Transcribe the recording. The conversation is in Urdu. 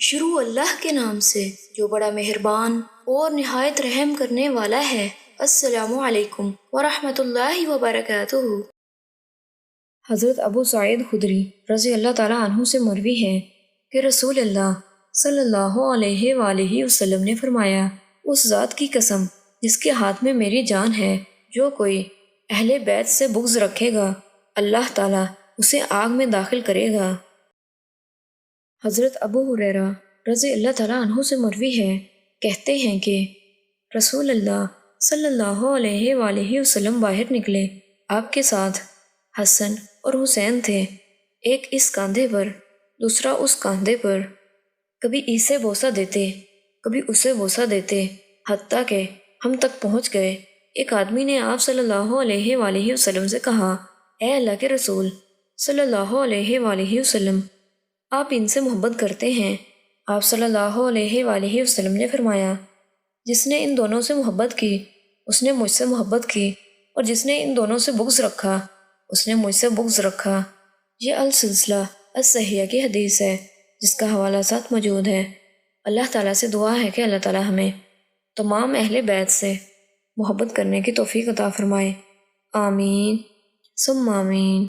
شروع اللہ کے نام سے جو بڑا مہربان اور نہایت رحم کرنے والا ہے۔ السلام علیکم ورحمۃ اللہ وبرکاتہ۔ حضرت ابو سعید خدری رضی اللہ تعالیٰ عنہ سے مروی ہے کہ رسول اللہ صلی اللہ علیہ وآلہ وسلم نے فرمایا، اس ذات کی قسم جس کے ہاتھ میں میری جان ہے، جو کوئی اہل بیت سے بغض رکھے گا اللہ تعالیٰ اسے آگ میں داخل کرے گا۔ حضرت ابو ہریرہ رضی اللہ تعالیٰ عنہ سے مروی ہے، کہتے ہیں کہ رسول اللہ صلی اللہ علیہ وآلہ وسلم باہر نکلے، آپ کے ساتھ حسن اور حسین تھے، ایک اس کاندھے پر دوسرا اس کاندھے پر، کبھی اسے بوسہ دیتے کبھی اسے بوسہ دیتے، حتیٰ کہ ہم تک پہنچ گئے۔ ایک آدمی نے آپ صلی اللہ علیہ وآلہ وسلم سے کہا، اے اللہ کے رسول صلی اللہ علیہ وآلہ وسلم، آپ ان سے محبت کرتے ہیں؟ آپ صلی اللہ علیہ وآلہ وسلم نے فرمایا، جس نے ان دونوں سے محبت کی اس نے مجھ سے محبت کی، اور جس نے ان دونوں سے بغض رکھا اس نے مجھ سے بغض رکھا۔ یہ السلسلہ الصحیحہ کی حدیث ہے جس کا حوالہ ساتھ موجود ہے۔ اللہ تعالیٰ سے دعا ہے کہ اللہ تعالیٰ ہمیں تمام اہل بیت سے محبت کرنے کی توفیق عطا فرمائے۔ آمین ثم آمین۔